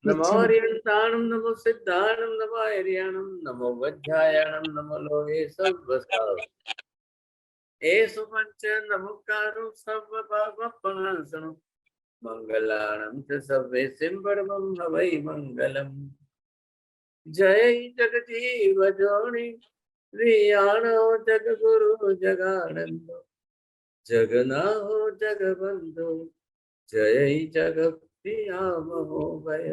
नमो पीछे हरियंताणं नमो सिद्धाणं नमो हरियाणं नमो वज्रायणं नमो लोहे सर्वसा एषु पंच नमोकारो सर्वपापनाशनं मंगलाणं च सर्वेषां परमं हवै मंगलम् जय जगजीव जोनि प्रियाणो जगगुरु जगानंदो जगन्नाथ जगबंधु जय जगप्रिया महोदय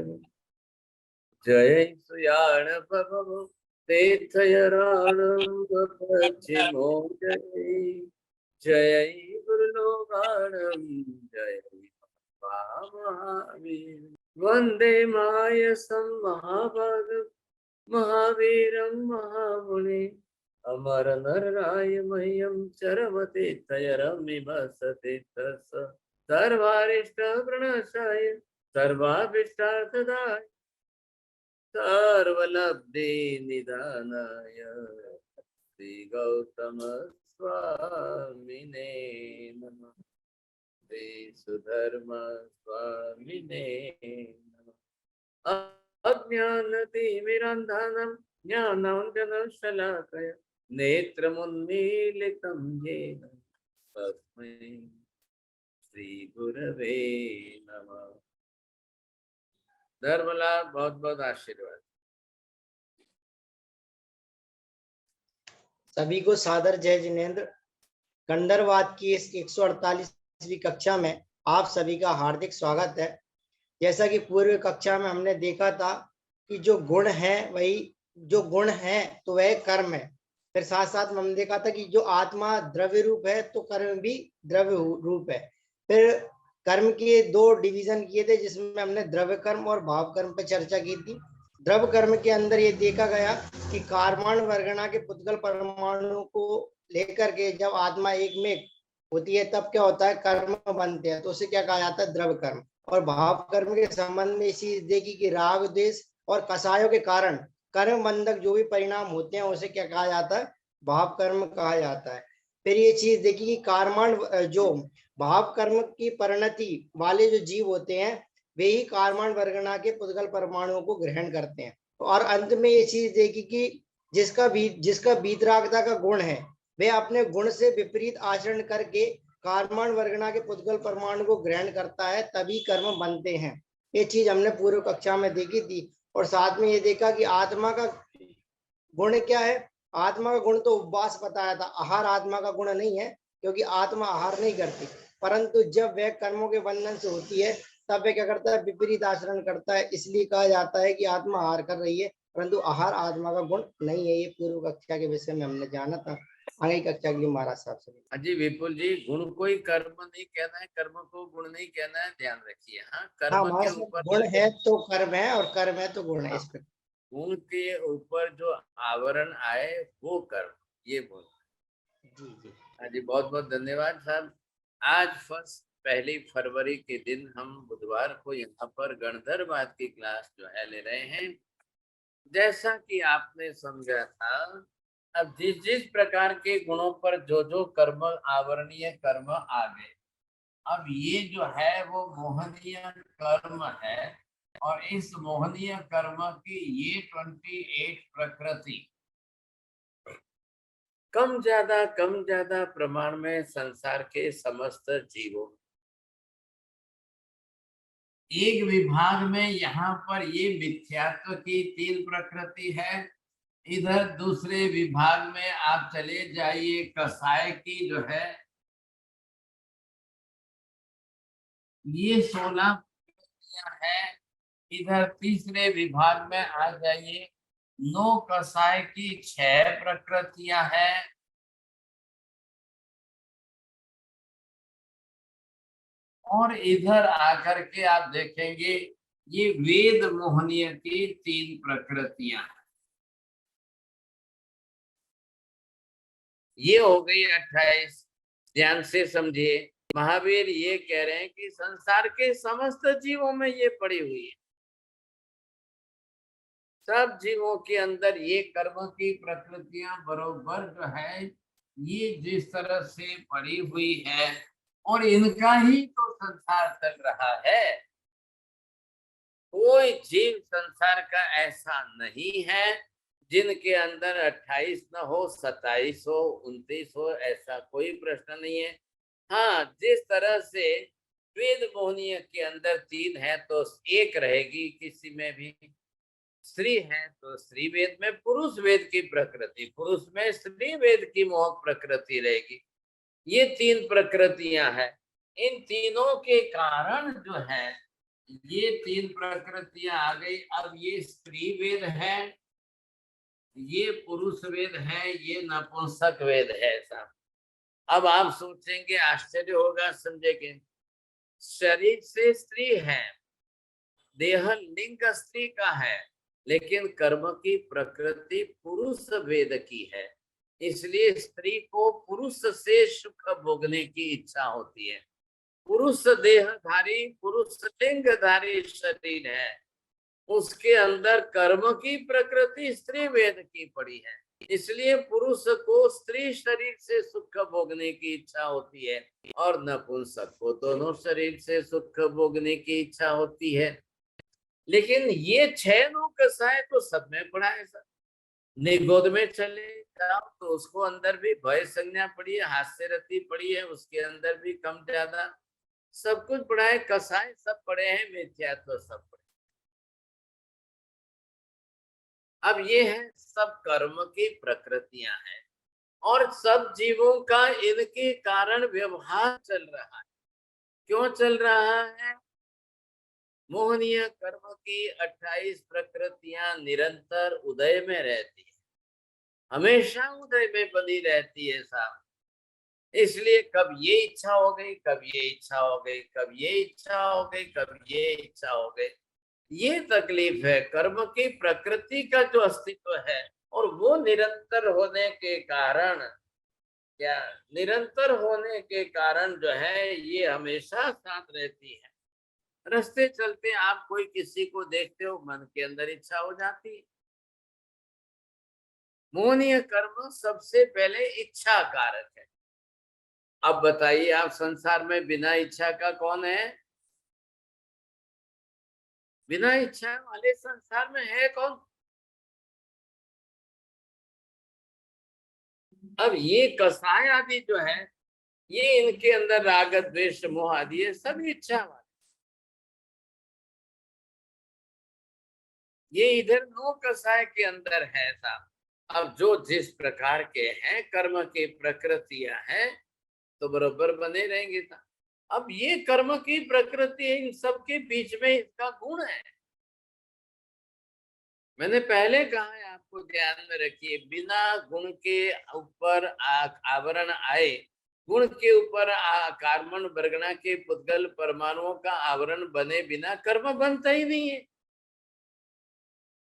जय सुयाण प्रभु तीर्थयराणं पश्चिमो जय जय गुरुलोकाणं जय महावीर वंदे मायसं महाभाग महावीरं महामुनि अमर नरराय मह्यं चरमते तयरमिभसते तस् सर्वारिष्ट प्रणशाय सर्वाभिष्टार्थदाय सर्वलब्धि निधानाय श्री गौतम स्वामिने नमः श्री सुधर्म स्वामिने नमः अज्ञानतिमिरन्धनं ज्ञानाञ्जनशलाकया नेत्रमुन्मीलितं येन तस्मै श्री गुरवे नमः। धर्मलाल बहुत बहुत आशीर्वाद। सभी को सादर जय जिनेन्द्र। कंदरवाद की इस 148वीं कक्षा में आप सभी का हार्दिक स्वागत है। जैसा कि पूर्व कक्षा में हमने देखा था कि जो गुण है वही जो गुण है तो वह कर्म है। फिर साथ साथ में हमने देखा था कि जो आत्मा द्रव्य रूप है तो कर्म भी द्रव्य रूप है। फिर कर्म के दो डिवीजन किए थे जिसमें हमने द्रव्य कर्म और भाव कर्म पर चर्चा की थी। द्रव्य कर्म के अंदर ये देखा गया कि कार्बन वर्गणा के पुद्गल परमाणु को लेकर के जब आत्मा एक में होती है तब क्या होता है, कर्म बनते हैं, तो उसे क्या कहा जाता है, द्रव्य कर्म। और भाव कर्म के संबंध में इसी देखी कि राग द्वेष और कसायों के कारण कर्म बंधक जो भी परिणाम होते हैं उसे क्या कहा जाता है, भाव कर्म कहा जाता है। फिर ये चीज देखी कि कार्बन जो भाव कर्म की परिणति वाले जो जीव होते हैं वे ही कार्बन वर्गणा के पुद्गल परमाणुओं को ग्रहण करते हैं। और अंत में ये चीज देखी कि जिसका वीतरागता का गुण है वे अपने गुण से विपरीत आचरण करके कार्बन वर्गणा के पुद्गल परमाणु को ग्रहण करता है, तभी कर्म बनते हैं। ये चीज हमने पूर्व कक्षा में देखी थी। और साथ में ये देखा कि आत्मा का गुण क्या है। आत्मा का गुण तो उपवास बताया था, आहार आत्मा का गुण नहीं है, क्योंकि आत्मा आहार नहीं करती। परंतु जब वह कर्मों के बंधन से होती है तब वह क्या करता है, विपरीत आचरण करता है। इसलिए कहा जाता है कि आत्मा आहार कर रही है, परंतु आहार आत्मा का गुण नहीं है। ये पूर्व कक्षा के विषय में हमने जाना था। आगे कक्षा के लिए महाराज साहब से अजी विपुल जी, गुण को ही कर्म नहीं कहना है, कर्म को गुण नहीं कहना है, ध्यान रखिए। हाँ, हाँ कर्म के महाराज साहब, ऊपर गुण जो है तो कर्म है और कर्म है तो गुण है, हाँ, इस पर। गुण के ऊपर जो आवरण आए वो कर्म, ये बोल। जी जी हाँ जी, बहुत बहुत धन्यवाद साहब। आज पहली फरवरी के दिन हम बुधवार को यहाँ पर गणधरवाद की क्लास जो है ले रहे हैं। जैसा कि आपने समझा था, अब जिस जिस प्रकार के गुणों पर जो जो कर्म आवरणीय कर्म आ गए, अब ये जो है वो मोहनीय कर्म है। और इस मोहनीय कर्म की ये 28 प्रकृति कम ज्यादा प्रमाण में संसार के समस्त जीवों, एक विभाग में यहाँ पर ये मिथ्यात्व की 3 प्रकृति है। इधर दूसरे विभाग में आप चले जाइए, कसाय की जो है ये 16 प्रकृतियां है। इधर तीसरे विभाग में आ जाइए, 9 कसाय की 6 प्रकृतियां हैं। और इधर आकर के आप देखेंगे ये वेद मोहनीय की 3 प्रकृतियां हैं। ये हो गई 28। ध्यान से समझिए, महावीर ये कह रहे हैं कि संसार के समस्त जीवों में ये पड़ी हुई है। सब जीवों के अंदर ये कर्म की प्रकृतियां बरोबर जो है ये जिस तरह से पड़ी हुई है, और इनका ही तो संसार चल रहा है। कोई जीव संसार का ऐसा नहीं है जिनके अंदर 28 न हो, 27 हो, 29 हो, ऐसा कोई प्रश्न नहीं है। हाँ, जिस तरह से वेद मोहनीय के अंदर 3 है तो एक रहेगी किसी में भी। स्त्री है तो स्त्री वेद में पुरुष वेद की प्रकृति, पुरुष में स्त्री वेद की मोहक प्रकृति रहेगी। ये 3 प्रकृतियां हैं। इन तीनों के कारण जो है ये 3 प्रकृतियां आ गई। अब ये स्त्री वेद है, ये पुरुष वेद है, ये नपुंसक वेद है। ऐसा अब आप सोचेंगे, आश्चर्य होगा, समझेंगे, शरीर से स्त्री है, देह लिंग स्त्री का है, लेकिन कर्म की प्रकृति पुरुष वेद की है। इसलिए स्त्री को पुरुष से सुख भोगने की इच्छा होती है। पुरुष देहधारी, पुरुष लिंगधारी शरीर है, उसके अंदर कर्म की प्रकृति स्त्री वेद की पड़ी है। इसलिए पुरुष को स्त्री शरीर से सुख भोगने की इच्छा होती है और नपुंसक को दोनों शरीर से सुख भोगने की इच्छा होती है। लेकिन ये 6 कसाय तो सब में पड़ा है सर। निगोद में चले जाओ तो उसको अंदर भी भय संज्ञा पड़ी है, हास्य रति पड़ी है, उसके अंदर भी कम ज्यादा सब कुछ पड़ा है। कसाय सब पड़े हैं, मिथ्यात्व सब पड़े। अब ये है सब कर्म की प्रकृतियां हैं और सब जीवों का इनके कारण व्यवहार चल रहा है। क्यों चल रहा है? मोहनीय कर्म की 28 प्रकृतियां निरंतर उदय में रहती है, हमेशा उदय में बनी रहती है साहब। इसलिए कब ये इच्छा हो गई, कब ये इच्छा हो गई, कब ये इच्छा हो गई, कब ये इच्छा हो गई। ये तकलीफ है कर्म की प्रकृति का जो अस्तित्व है। और वो निरंतर होने के कारण, क्या निरंतर होने के कारण जो है ये हमेशा साथ रहती है। रास्ते चलते आप कोई किसी को देखते हो, मन के अंदर इच्छा हो जाती है। मोहनीय कर्म सबसे पहले इच्छा कारक है। अब बताइए, आप संसार में बिना इच्छा का कौन है? बिना इच्छा वाले संसार में है कौन? अब ये कसाय आदि जो है ये इनके अंदर राग द्वेष मोह आदि है, सब इच्छा वाले। ये इधर 9 कसाय के अंदर है साहब। अब जो जिस प्रकार के हैं कर्म की प्रकृतियां हैं तो बराबर बने रहेंगे था। अब ये कर्म की प्रकृति है, इन सब के बीच में इसका गुण है। मैंने पहले कहा है, आपको ध्यान में रखिए, बिना गुण के ऊपर आवरण आए, गुण के ऊपर कार्बन वर्गना के पुद्गल परमाणुओं का आवरण बने बिना कर्म बनता ही नहीं है।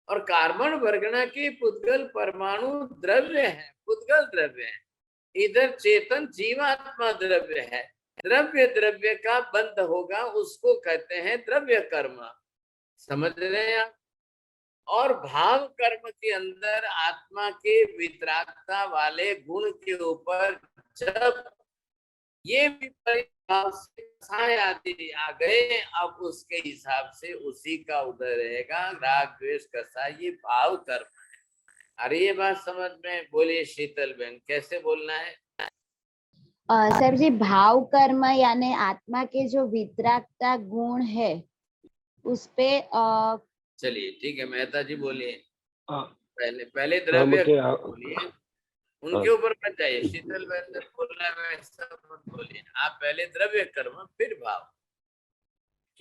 और कार्बन वर्गना के पुद्गल परमाणु द्रव्य है, पुद्गल द्रव्य है। इधर चेतन जीवात्मा द्रव्य है। द्रव्य द्रव्य का बंध होगा, उसको कहते हैं द्रव्य कर्म। समझ रहे हैं आप? और भाव कर्म के अंदर आत्मा के वितरागता वाले गुण के ऊपर जब ये भाव से आदि आ गए, अब उसके हिसाब से उसी का उदय रहेगा। राग द्वेष कसाय ये भाव कर्म है। अरे ये बात समझ में? बोलिए शीतल बहन, कैसे बोलना है? सर जी, भाव कर्म यानी आत्मा के जो वितरागता गुण है उस पे चलिए ठीक है, मेहता जी बोलिए। पहले हम द्रव्य के बोलिए, उनके ऊपर मत जाइए। शीतल बहन ने बोलना है वैसा मत बोलिए। आप पहले द्रव्य कर्म फिर भाव।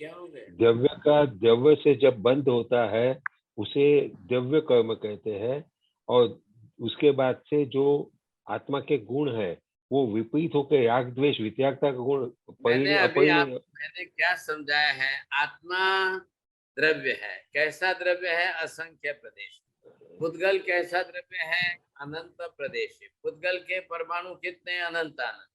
क्या हो गया? द्रव्य का द्रव्य से जब बंध होता है उसे द्रव्य कर्म कहते हैं। और उसके बाद से जो आत्मा के गुण है वो विपरीत होकर राग द्वेष वितरागता का गुण मैंने क्या समझाया है? आत्मा द्रव्य है, कैसा द्रव्य है? असंख्य प्रदेश। पुद्गल कैसा द्रव्य है? अनंत प्रदेश। पुद्गल के परमाणु कितने? अनंत अनंत।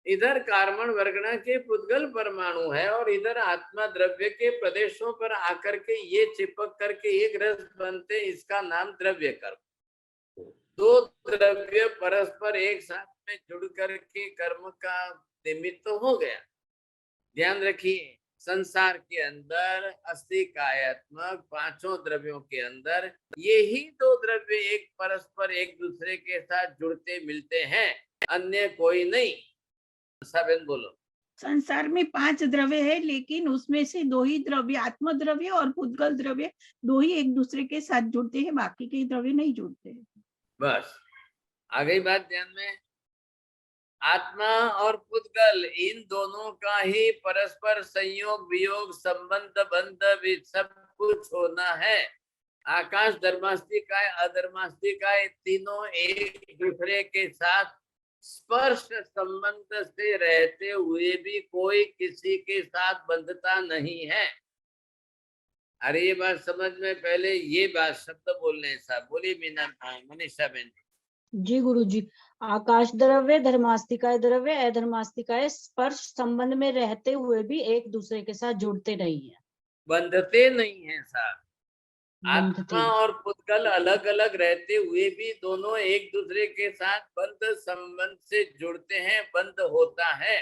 इधर कार्बन वर्गना के पुद्गल परमाणु है और इधर आत्मा द्रव्य के प्रदेशों पर आकर के ये चिपक करके एक रस बनते, इसका नाम द्रव्य कर्म। दो द्रव्य परस्पर एक साथ में जुड़ करके कर्म का निमित्त हो गया। ध्यान रखिए, संसार के अंदर अस्थि कायात्मक पांचों द्रव्यों के अंदर ये ही दो द्रव्य एक परस्पर एक दूसरे के साथ जुड़ते मिलते हैं, अन्य कोई नहीं। सबन बोलो। संसार में 5 द्रव्य है, लेकिन उसमें से 2 ही द्रव्य आत्म द्रव्य और पुद्गल द्रव्य 2 ही एक दूसरे के साथ जुड़ते हैं, बाकी के द्रव्य नहीं जुड़ते हैं। बस आ गई बात ध्यान में। आत्मा और पुद्गल इन दोनों का ही परस्पर संयोग वियोग संबंध बंध भी सब कुछ होना है। आकाश धर्मास्तिकाय अधर्मास्तिकाय तीनों एक दूसरे के साथ स्पर्श संबंध से रहते हुए भी कोई किसी के साथ बंधता नहीं है। अरे ये बात समझ में, पहले ये बात शब्द बोलने साहब बोली मीना मनीषा बहन जी गुरु जी। आकाश द्रव्य धर्मास्तिकाय द्रव्य अधर्मास्तिकाय स्पर्श संबंध में रहते हुए भी एक दूसरे के साथ जुड़ते नहीं है, बंधते नहीं है साहब। बंधते आत्मा और पुद्गल अलग अलग रहते हुए भी दोनों एक दूसरे के साथ बंध संबंध से जुड़ते हैं, बंध होता है।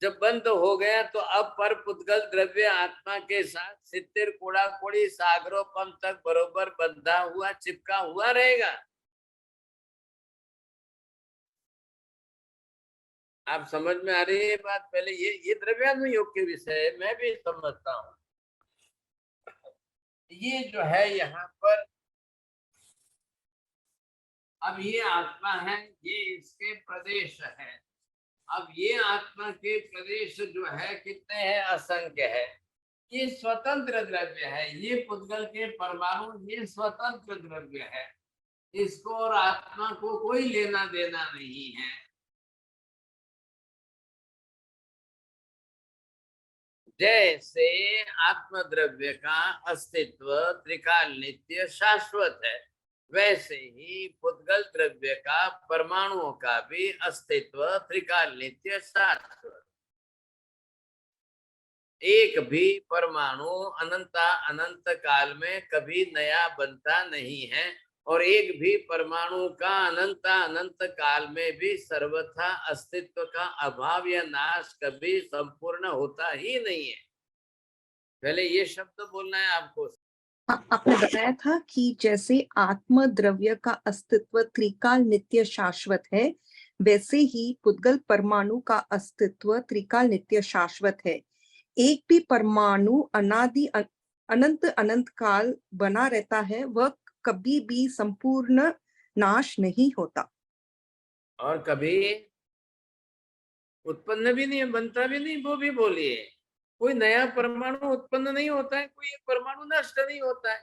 जब बंद हो गया तो अब पर पुद्गल द्रव्य आत्मा के साथ सित्तिर कोड़ा कोड़ी सागरोपम तक बरोबर बंधा हुआ चिपका हुआ रहेगा। आप समझ में आ रही है बात। पहले ये द्रव्यात्म योग के विषय है, मैं भी समझता हूँ। ये जो है यहाँ पर अब ये आत्मा है, ये इसके प्रदेश है। अब ये आत्मा के प्रदेश जो है कितने हैं, असंख्य है। ये स्वतंत्र द्रव्य है, ये पुद्गल के परमाणु ये स्वतंत्र द्रव्य है, इसको और आत्मा को कोई लेना देना नहीं है। जैसे आत्म द्रव्य का अस्तित्व त्रिकाल नित्य शाश्वत है, वैसे ही पुद्गल द्रव्य का परमाणुओं का भी अस्तित्व त्रिकाल नित्य शाश्वत। एक भी परमाणु अनंत काल में कभी नया बनता नहीं है, और एक भी परमाणु का अनंत काल में भी सर्वथा अस्तित्व का अभाव या नाश कभी संपूर्ण होता ही नहीं है। पहले ये शब्द बोलना है आपको। आपने बताया था कि जैसे आत्म द्रव्य का अस्तित्व त्रिकाल नित्य शाश्वत है, वैसे ही पुद्गल परमाणु का अस्तित्व त्रिकाल नित्य शाश्वत है। एक भी परमाणु अनादि अनंत काल बना रहता है, वह कभी भी संपूर्ण नाश नहीं होता और कभी उत्पन्न भी नहीं, बनता भी नहीं। वो भी बोलिए, कोई नया परमाणु उत्पन्न नहीं होता है, कोई एक परमाणु नष्ट नहीं होता है।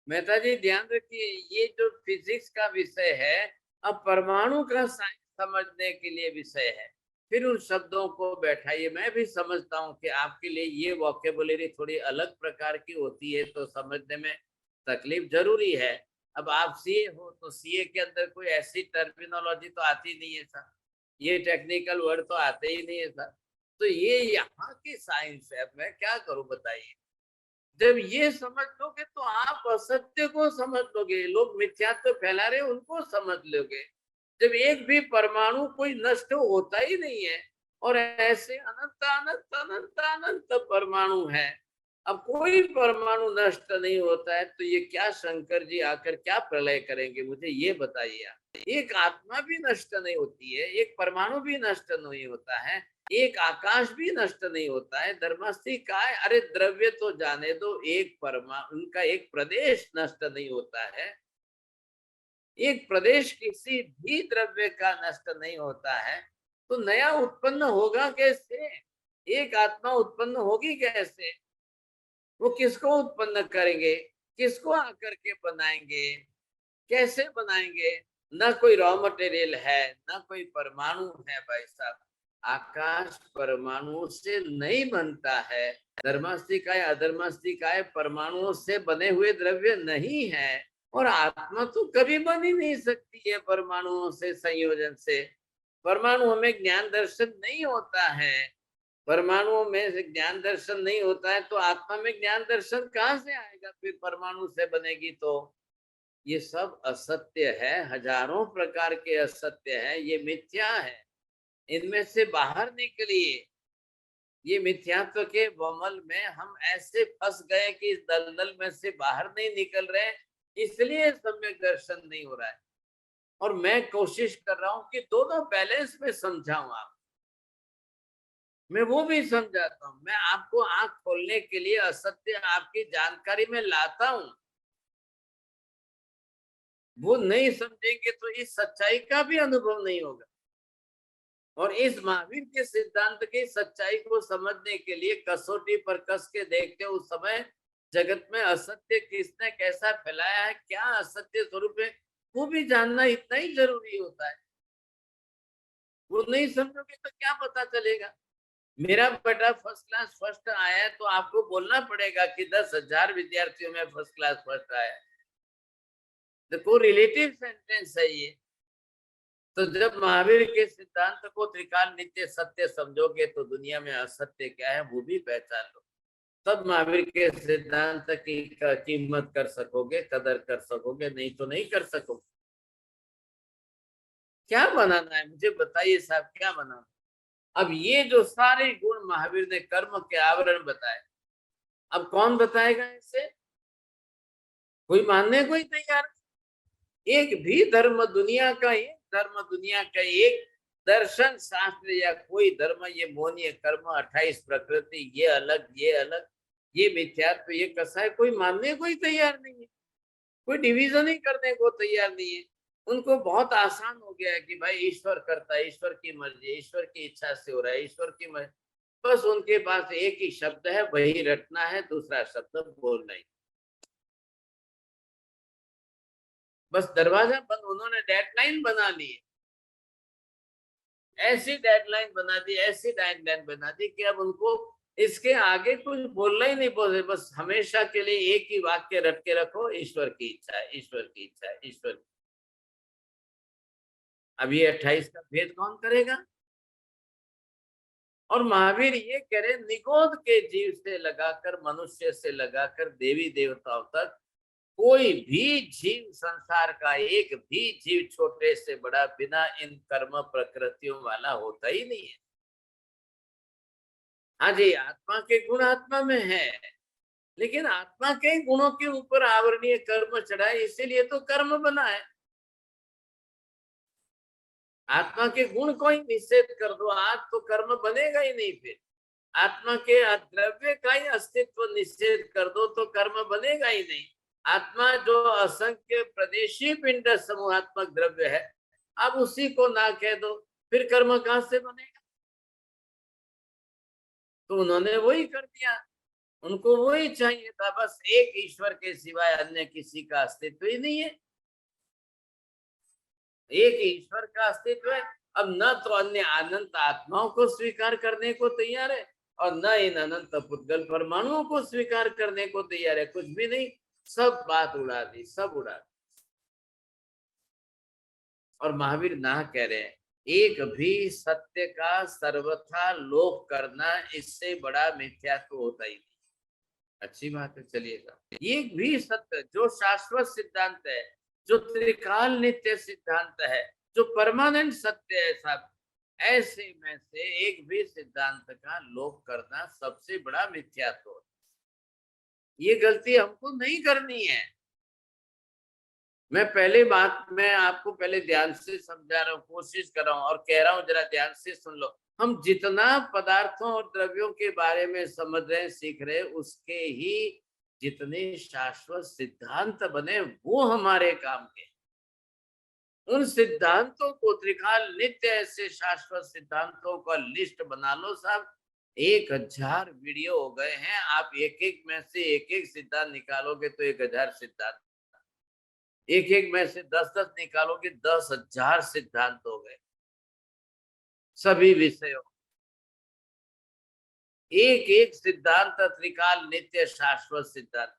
मेहता जी ध्यान रखिए, ये जो फिजिक्स का विषय है, अब परमाणु का साइंस समझने के लिए विषय है। फिर उन शब्दों को बैठाइए। मैं भी समझता हूँ कि आपके लिए ये वोकेबुलरी थोड़ी अलग प्रकार की होती है, तो समझने में तकलीफ जरूरी है। अब आप सीए हो तो सीए के अंदर कोई ऐसी टर्मिनोलॉजी तो आती नहीं है सर, ये टेक्निकल वर्ड तो आते ही नहीं है सर। तो ये यहाँ की साइंस है, मैं क्या करूं बताइए। जब ये समझ लोगे तो आप असत्य को समझ लोगे, लोग मिथ्यात्व फैला रहे उनको समझ लोगे। जब एक भी परमाणु कोई नष्ट होता ही नहीं है, और ऐसे अनंत अनंत अनंत अनंत परमाणु है, अब कोई परमाणु नष्ट नहीं होता है, तो ये क्या शंकर जी आकर क्या प्रलय करेंगे, मुझे ये बताइए। एक आत्मा भी नष्ट नहीं होती है, एक परमाणु भी नष्ट नहीं होता है, एक आकाश भी नष्ट नहीं होता है। धर्मस्थी का है, अरे द्रव्य तो जाने दो, एक परमाणु उनका एक प्रदेश नष्ट नहीं होता है। एक प्रदेश किसी भी द्रव्य का नष्ट नहीं होता है, तो नया उत्पन्न होगा कैसे? एक आत्मा उत्पन्न होगी कैसे? वो किसको उत्पन्न करेंगे, किसको आकर के बनाएंगे, कैसे बनाएंगे? ना कोई रॉ मटेरियल है, ना कोई परमाणु है भाई साहब। आकाश परमाणु से नहीं बनता है, धर्मास्तिकाय अधर्मास्तिकाय परमाणुओं से बने हुए द्रव्य नहीं है, और आत्मा तो कभी बन ही नहीं सकती है परमाणुओं से संयोजन से। परमाणु में ज्ञान दर्शन नहीं होता है, परमाणुओं में ज्ञान दर्शन नहीं होता है, तो आत्मा में ज्ञान दर्शन कहाँ से आएगा? फिर परमाणु से बनेगी तो ये सब असत्य है, हजारों प्रकार के असत्य है, ये मिथ्या है। इनमें से बाहर निकलिए, ये मिथ्यात्व के वमल में हम ऐसे फंस गए कि इस दलदल में से बाहर नहीं निकल रहे, इसलिए सम्यक दर्शन नहीं हो रहा है। और मैं कोशिश कर रहा हूं कि दोनों बैलेंस में समझाऊं आप, मैं वो भी समझाता हूं, मैं आपको आंख खोलने के लिए असत्य आपकी जानकारी में लाता हूं। वो नहीं समझेंगे तो इस सच्चाई का भी अनुभव नहीं होगा। और इस महावीर के सिद्धांत की सच्चाई को समझने के लिए कसौटी पर कस के देखते उस समय जगत में असत्य किसने कैसा फैलाया है, क्या असत्य स्वरूप है, वो भी जानना इतना ही जरूरी होता है। वो नहीं समझोगे तो क्या पता चलेगा। मेरा बेटा फर्स्ट क्लास फर्स्ट आया है तो आपको बोलना पड़ेगा कि 10,000 विद्यार्थियों में फर्स्ट क्लास फर्स्ट आया। तो रिलेटिव सेंटेंस है ये। तो जब महावीर के सिद्धांत को त्रिकाल नित्य सत्य समझोगे तो दुनिया में असत्य क्या है वो भी पहचान लो, तब महावीर के सिद्धांत की कीमत कर सकोगे, कदर कर सकोगे, नहीं तो नहीं कर सकोगे। क्या बनाना है मुझे बताइए साहब, क्या बनाना। अब ये जो सारे गुण महावीर ने कर्म के आवरण बताए, अब कौन बताएगा इसे? कोई मानने को ही तैयार। एक भी धर्म दुनिया का, एक धर्म दुनिया का, एक दर्शन शास्त्र या कोई धर्म, ये मौनीय कर्म 28 प्रकृति, ये अलग, ये अलग, ये मिथ्यात्व, ये कसाय, कोई मानने को ही तैयार नहीं है। कोई डिवीजन ही करने को तैयार नहीं है। उनको बहुत आसान हो गया है कि भाई ईश्वर करता है, ईश्वर की मर्जी, ईश्वर की इच्छा से हो रहा है, ईश्वर की मर्जी। बस उनके पास एक ही शब्द है, वही रटना है, दूसरा शब्द बोलना ही। बस दरवाजा बंद, उन्होंने डेडलाइन बना ली है, ऐसी डेडलाइन बना दी, ऐसी डेडलाइन बना दी कि अब उनको इसके आगे कुछ बोलना ही नहीं बोले, बस हमेशा के लिए एक ही वाक्य रट के रखो, ईश्वर की इच्छा है, ईश्वर की इच्छा है, ईश्वर। अब ये 28 का भेद कौन करेगा? और महावीर ये कह रहे, निगोद के जीव से लगाकर मनुष्य से लगाकर देवी देवताओं तक कोई भी जीव, संसार का एक भी जीव छोटे से बड़ा बिना इन कर्म प्रकृतियों वाला होता ही नहीं है। हाँ जी, आत्मा के गुण आत्मा में है, लेकिन आत्मा के गुणों के ऊपर आवरणीय कर्म चढ़ा है, इसीलिए तो कर्म बना है। आत्मा के गुण को ही निषेध कर दो आज तो कर्म बनेगा ही नहीं। फिर आत्मा के द्रव्य का ही अस्तित्व निषेध कर दो तो कर्म बनेगा ही नहीं। आत्मा जो असंख्य प्रदेशी पिंड समूहात्मक द्रव्य है, अब उसी को ना कह दो, फिर कर्म कहां से बनेगा? तो उन्होंने वही कर दिया, उनको वही चाहिए था, बस एक ईश्वर के सिवाय अन्य किसी का अस्तित्व ही नहीं है, एक ईश्वर का अस्तित्व है। अब न तो अन्य अनंत आत्माओं को स्वीकार करने को तैयार है और न इन अनंत पुद्गल परमाणुओं को स्वीकार करने को तैयार है, कुछ भी नहीं, सब बात उड़ा दी, सब उड़ा दी। और महावीर ना कह रहे हैं, एक भी सत्य का सर्वथा लोप करना, इससे बड़ा मिथ्यात्व होता ही नहीं। अच्छी बात है, चलिएगा। एक भी सत्य जो शाश्वत सिद्धांत है, जो त्रिकाल नित्य सिद्धांत है, जो परमानेंट सत्य है सब, ऐसे में से एक भी सिद्धांत का लोप करना सबसे बड़ा मिथ्यात्व है। ये गलती हमको नहीं करनी है। मैं पहले बात में आपको पहले ध्यान से समझा रहा हूँ, कोशिश कर रहा हूँ और कह रहा हूँ जरा ध्यान से सुन लो। हम जितना पदार्थों और द्रव्यों के बारे में समझ रहे, सीख रहे, उसके ही जितने शाश्वत सिद्धांत बने वो हमारे काम के। उन सिद्धांतों को त्रिकाल नित्य ऐसे शाश्वत सिद्धांतों का लिस्ट बना लो साहब, 1000 वीडियो हो गए हैं। आप एक एक में से एक एक सिद्धांत निकालोगे तो 1000 सिद्धांत, एक एक में से 10-10 निकालोगे 10,000 सिद्धांत हो गए, सभी विषयों। एक एक सिद्धांत त्रिकाल नित्य शाश्वत सिद्धांत।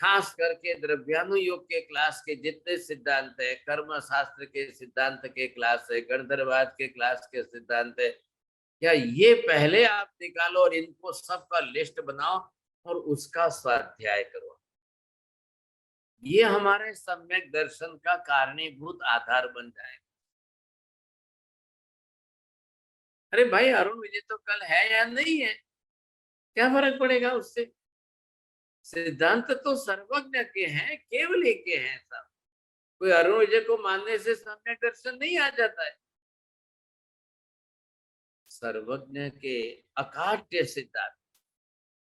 खास करके द्रव्यानुयोग के क्लास के जितने सिद्धांत है, कर्म शास्त्र के सिद्धांत के क्लास है, गणधरवाद के क्लास के सिद्धांत है, क्या ये पहले आप निकालो और इनको सबका लिस्ट बनाओ और उसका स्वाध्याय करो। ये हमारे सम्यक दर्शन का कारणीभूत आधार बन जाएगा। अरे भाई अरुण विजय तो कल है या नहीं है, क्या फर्क पड़ेगा उससे। सिद्धांत तो सर्वज्ञ के हैं, केवल एक के हैं सब। कोई अरुण विजय को मानने से सम्यक दर्शन नहीं आ जाता है। सर्वज्ञ के अकाट्य सिद्धांत,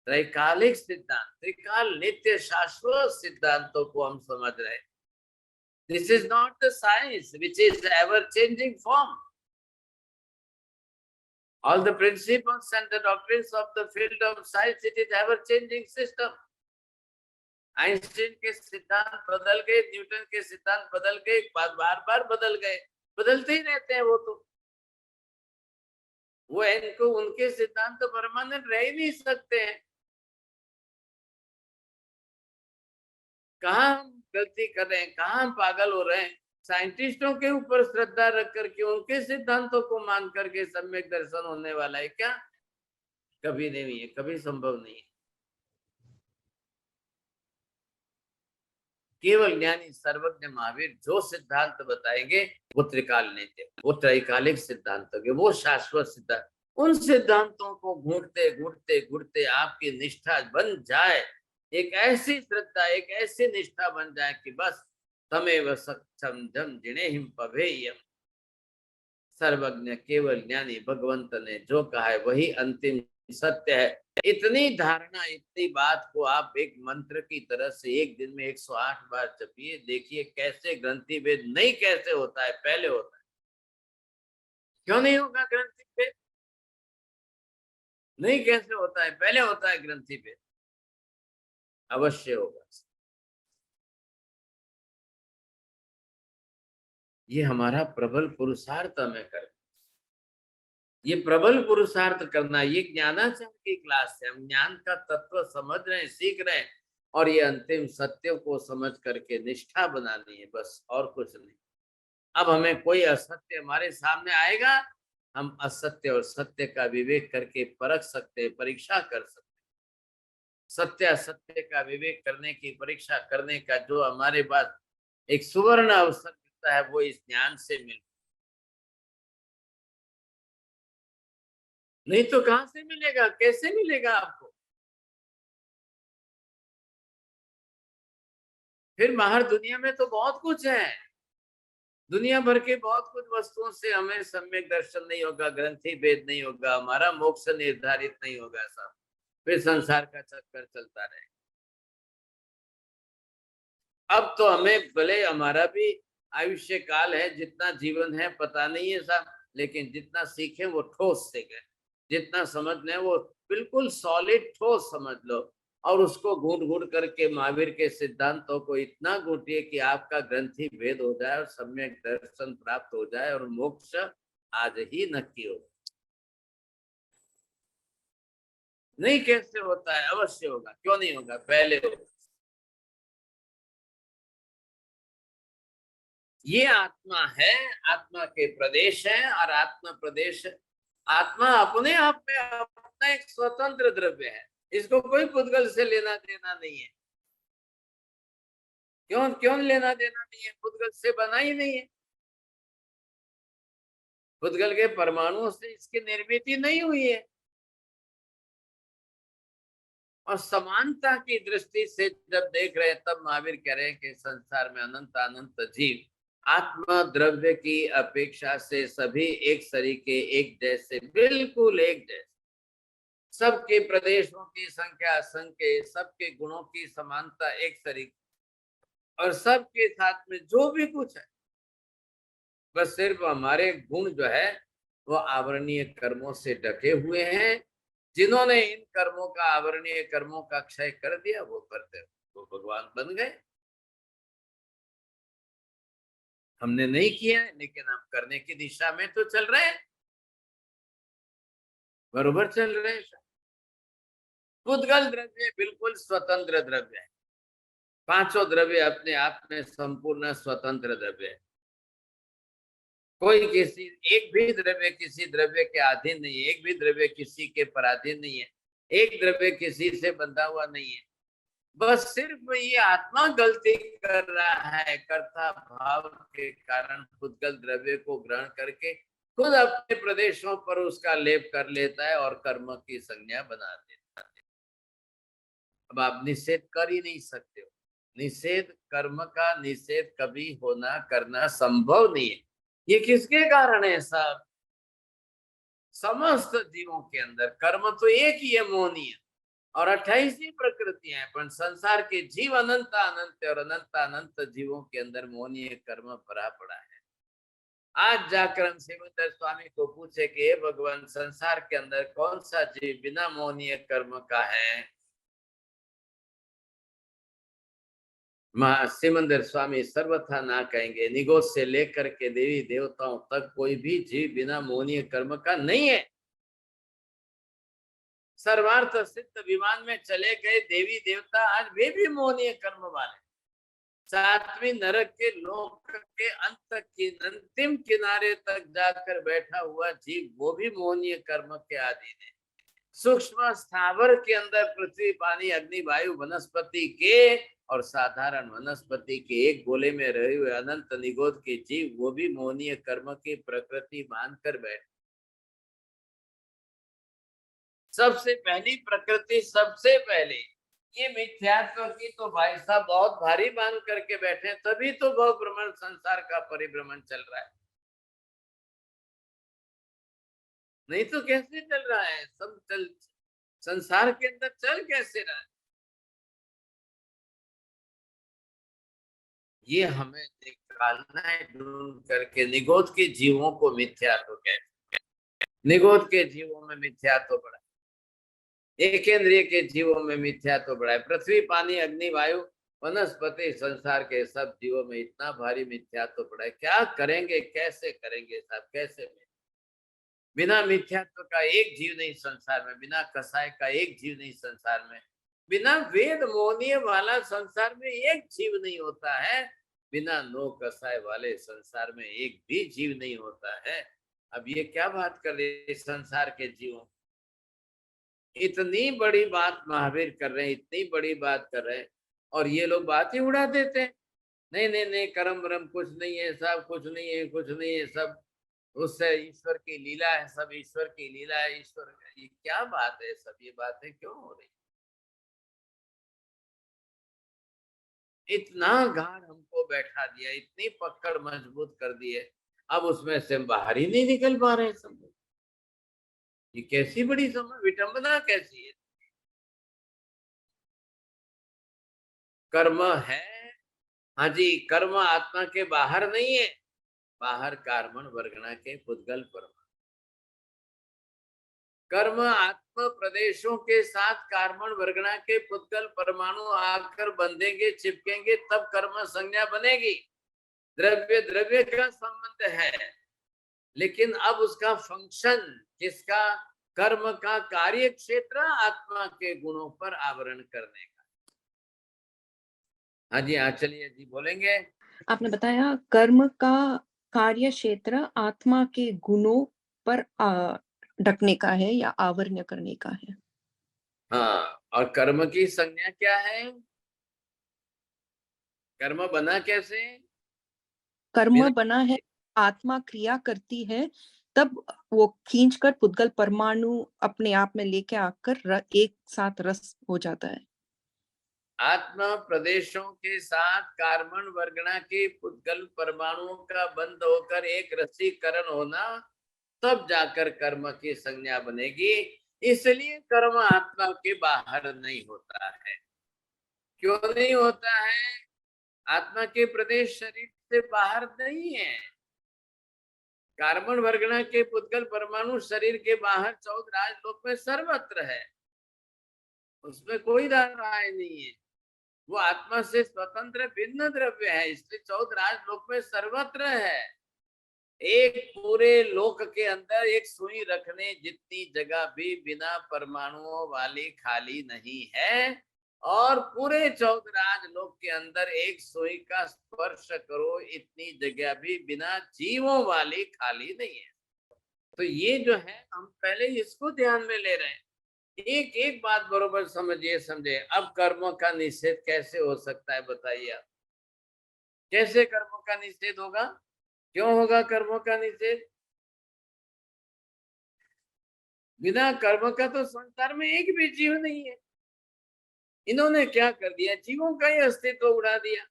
त्रैकालिक सिद्धांत, त्रिकाल नित्य शाश्वत सिद्धांतों को हम समझ रहे हैं। This is not the science which is ever changing form. All the principles and the doctrines of the field of science, it is ever changing system. Einstein के सिद्धांत बदल गए, न्यूटन के सिद्धांत बदल गए, बार बार बदल गए, बदलते ही रहते हैं। वो इनको उनके सिद्धांत तो परमानेंट रह ही नहीं सकते हैं। कहाँ हम गलती कर रहे हैं, कहाँ हम पागल हो रहे हैं। साइंटिस्टों के ऊपर श्रद्धा रख करके उनके सिद्धांतों को मान करके सम्यक दर्शन होने वाला है क्या? कभी नहीं है, कभी संभव नहीं है। केवल ज्ञानी सर्वज्ञ महावीर जो सिद्धांत बताएंगे वो त्रिकाल नित्य, वो त्रैकालिक सिद्धांत होंगे, वो शाश्वत सिद्धांत। उन सिद्धांतों को घूरते घूरते घूरते आपकी निष्ठा बन जाए, एक ऐसी श्रद्धा, एक ऐसी निष्ठा बन जाए कि बस तमेव सक्षम जम जिनेहिम पभेयम। सर्वज्ञ केवल ज्ञानी भगवंत ने जो कहा है वही अंतिम सत्य है। इतनी धारणा, इतनी बात को आप एक मंत्र की तरह से एक दिन में 108 बार जपिए, देखिए कैसे ग्रंथि भेद नहीं कैसे होता है, पहले होता है। क्यों नहीं होगा ग्रंथि भेद? नहीं कैसे होता है, पहले होता है ग्रंथि भेद, अवश्य होगा। ये हमारा प्रबल पुरुषार्थ हमें करना, ये प्रबल पुरुषार्थ करना, ये ज्ञानाचार्य की क्लास है। हम ज्ञान का तत्व समझ रहे हैं, सीख रहे हैं, और ये अंतिम सत्य को समझ करके निष्ठा बनानी है, बस और कुछ नहीं। अब हमें कोई असत्य हमारे सामने आएगा, हम असत्य और सत्य का विवेक करके परख सकते हैं, परीक्षा कर सकते हैं। सत्य असत्य का विवेक करने की, परीक्षा करने का जो हमारे पास एक सुवर्ण अवसर मिलता है, वो इस ज्ञान से मिलता है। नहीं तो कहां से मिलेगा, कैसे मिलेगा आपको? फिर बाहर दुनिया में तो बहुत कुछ है, दुनिया भर के बहुत कुछ वस्तुओं से हमें सम्यक दर्शन नहीं होगा, ग्रंथि भेद नहीं होगा, हमारा मोक्ष निर्धारित नहीं होगा, सब फिर संसार का चक्कर चलता रहे। अब तो हमें भले हमारा भी आयुष्य काल है, जितना जीवन है पता नहीं है साहब, लेकिन जितना सीखे वो ठोस से गए, जितना समझ लें वो बिल्कुल सॉलिड ठोस समझ लो, और उसको घूट घूट करके महावीर के सिद्धांतों को इतना घूटिए कि आपका ग्रंथि भेद हो जाए और सम्यक दर्शन प्राप्त हो जाए और मोक्ष आज ही नक्की हो। नहीं कैसे होता है, अवश्य होगा, क्यों नहीं होगा, पहले होगा। ये आत्मा है, आत्मा के प्रदेश है, और आत्मा प्रदेश, आत्मा अपने आप में अपना एक स्वतंत्र द्रव्य है, इसको कोई पुद्गल से लेना देना नहीं है। क्यों लेना देना नहीं है? पुद्गल से बना ही नहीं है, पुद्गल के परमाणुओं से इसकी निर्मिति नहीं हुई है। और समानता की दृष्टि से जब देख रहे हैं, तब महावीर कह रहे हैं कि संसार में अनंत अनंत जीव आत्मा द्रव्य की अपेक्षा से सभी एक सरीके, एक जैसे, बिल्कुल एक जैसे, सबके प्रदेशों की संख्या असंख्य, सबके गुणों की समानता एक सरीके, और सबके साथ में जो भी कुछ है, बस सिर्फ हमारे गुण जो है वो आवरणीय कर्मों से ढके हुए हैं। जिन्होंने इन कर्मों का, आवरणीय कर्मों का क्षय कर दिया, वो करते वो भगवान बन गए। हमने नहीं किया है, लेकिन हम करने की दिशा में तो चल रहे हैं, बरोबर चल रहे हैं। पुद्गल द्रव्य बिल्कुल स्वतंत्र द्रव्य है, पांचों द्रव्य अपने आप में संपूर्ण स्वतंत्र द्रव्य है। कोई किसी, एक भी द्रव्य किसी द्रव्य के अधीन नहीं है, एक भी द्रव्य किसी के पराधीन नहीं है, एक द्रव्य किसी से बंधा हुआ नहीं है। बस सिर्फ ये आत्मा गलती कर रहा है, कर्ता भाव के कारण पुद्गल द्रव्य को ग्रहण करके खुद अपने प्रदेशों पर उसका लेप कर लेता है और कर्म की संज्ञा बना देता है। अब आप निषेध कर ही नहीं सकते हो। निषेध, कर्म का निषेध कभी होना करना संभव नहीं है। ये किसके कारण है साहब? समस्त जीवों के अंदर कर्म तो एक ही है, मोहनीय, और 28 ही प्रकृतियां हैं, पर संसार के जीव अनंत अनंत और अनंत अनंत जीवों के अंदर मोहनीय कर्म भरा पड़ा है। आज जाकर हम सिमंदर स्वामी को पूछे कि हे भगवान, संसार के अंदर कौन सा जीव बिना मोहनीय कर्म का है? सिमंदर स्वामी सर्वथा ना कहेंगे। निगोद से लेकर के देवी देवताओं तक कोई भी जीव बिना मोहनीय कर्म का नहीं है। सर्वार्थ सिद्ध विमान में चले गए देवी देवता आज वे भी मोहनीय कर्म वाले। सातवीं नरक के लोक के अंत की अंतिम किनारे तक जाकर बैठा हुआ जीव वो भी मोहनीय कर्म के अधीन है। सूक्ष्म स्थावर के अंदर पृथ्वी, पानी, अग्नि, वायु, वनस्पति के और साधारण वनस्पति के एक गोले में रहे हुए अनंत निगोद के जीव वो भी मोहनीय कर्म की प्रकृति मानकर बैठे। सबसे पहली प्रकृति, सबसे पहले ये मिथ्यात्व की तो भाई साहब बहुत भारी बांध करके बैठे, तभी तो भव भ्रमण संसार का परिभ्रमण चल रहा है। नहीं तो कैसे चल रहा है? सब चल, संसार के अंदर चल कैसे रहा है? ये हमें निकालना है ढूंढ करके। निगोद के जीवों को मिथ्यात्व कहते हैं। निगोद के जीवों में मिथ्यात्व बड़ा है, एकेंद्रिय के जीवों में मिथ्यात्व बड़ा है। पृथ्वी, पानी, अग्नि, वायु, वनस्पति, संसार के सब जीवों में इतना भारी मिथ्यात्व पड़ा है। क्या करेंगे, कैसे करेंगे साहब, कैसे? बिना मिथ्यात्व का एक जीव नहीं संसार में, बिना कसाय का एक जीव नहीं संसार में, बिना वेद मोहनीय वाला संसार में एक जीव नहीं होता है, बिना नो कसाय वाले संसार में एक भी जीव नहीं होता है। अब ये क्या बात कर रहे संसार के जीवों? इतनी बड़ी बात महावीर कर रहे हैं, इतनी बड़ी बात कर रहे हैं, और ये लोग बात ही उड़ा देते हैं। नहीं नहीं नहीं, कर्म ब्रह्म कुछ नहीं है, सब कुछ नहीं है, कुछ नहीं है, सब उससे ईश्वर की लीला है, सब ईश्वर की लीला है, ईश्वर। ये क्या बात है? सब ये बातें क्यों हो रही? इतना गाढ़ हमको बैठा दिया, इतनी पकड़ मजबूत कर दी है, अब उसमें से हम बाहर ही नहीं निकल पा रहे हैं सब। ये कैसी बड़ी विडंबना कैसी है? कर्म है, हाँ जी, कर्म आत्मा के बाहर नहीं है, बाहर कार्मण वर्गणा के पुद्गल परमाणु। कर्म आत्म प्रदेशों के साथ कार्बन वर्गणा के पुद्गल परमाणु आकर बंधेंगे, चिपकेंगे, तब कर्म संज्ञा बनेगी। द्रव्य द्रव्य का संबंध है, लेकिन अब उसका फंक्शन किसका? कर्म का कार्य क्षेत्र आत्मा के गुणों पर आवरण करने का। हाँ जी, हाँ चलिए जी, बोलेंगे। आपने बताया कर्म का कार्य क्षेत्र आत्मा के गुणों पर ढकने का है या आवरण करने का है। हाँ, और कर्म की संज्ञा क्या है? कर्म बना कैसे? कर्म बना है, आत्मा क्रिया करती है, तब वो खींचकर पुद्गल परमाणु अपने आप में लेके आकर एक साथ रस हो जाता है। आत्मा प्रदेशों के साथ कार्बन वर्गणा के पुद्गल परमाणुओं का बंध होकर एक रसीकरण होना, तब जाकर कर्म की संज्ञा बनेगी। इसलिए कर्म आत्मा के बाहर नहीं होता है। क्यों नहीं होता है? आत्मा के प्रदेश शरीर से बाहर नहीं है। कार्बन वर्गणा के पुद्गल परमाणु शरीर के बाहर 14 राजलोक में सर्वत्र है, उसमें कोई राय नहीं है। वो आत्मा से स्वतंत्र भिन्न द्रव्य है, इसलिए 14 राजलोक में सर्वत्र है। एक पूरे लोक के अंदर एक सुई रखने जितनी जगह भी बिना परमाणुओं वाली खाली नहीं है, और पूरे 14 राजलोक के अंदर एक सुई का स्पर्श करो इतनी जगह भी बिना जीवों वाली खाली नहीं है। तो ये जो है, हम पहले इसको ध्यान में ले रहे हैं। एक एक बात बरोबर समझिए, समझे। अब कर्मों का निषेध कैसे हो सकता है, बताइए आप। कैसे कर्मों का निषेध होगा? क्यों होगा कर्मों का निषेध? बिना कर्म का तो संसार में एक भी जीव नहीं है। इन्होंने क्या कर दिया, जीवों का ही अस्तित्व उड़ा दिया।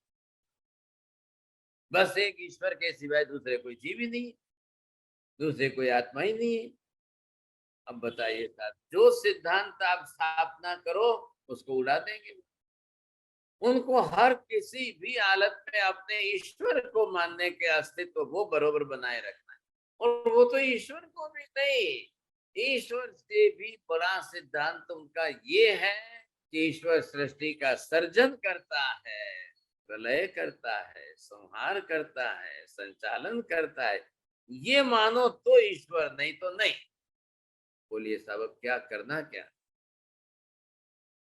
बस एक ईश्वर के सिवाय दूसरे कोई जीव ही नहीं है, दूसरे कोई आत्मा ही नहीं है। अब बताइए साहब, जो सिद्धांत आप स्थापना करो उसको उड़ा देंगे। उनको हर किसी भी हालत में अपने ईश्वर को मानने के अस्तित्व को बरोबर बनाए रखना है। और वो तो ईश्वर को भी नहीं, ईश्वर से भी बड़ा सिद्धांत उनका ये है कि ईश्वर सृष्टि का सर्जन करता है, प्रलय करता है, संहार करता है, संचालन करता है। ये मानो तो ईश्वर, नहीं तो नहीं। बोलिए साहब, अब क्या करना क्या?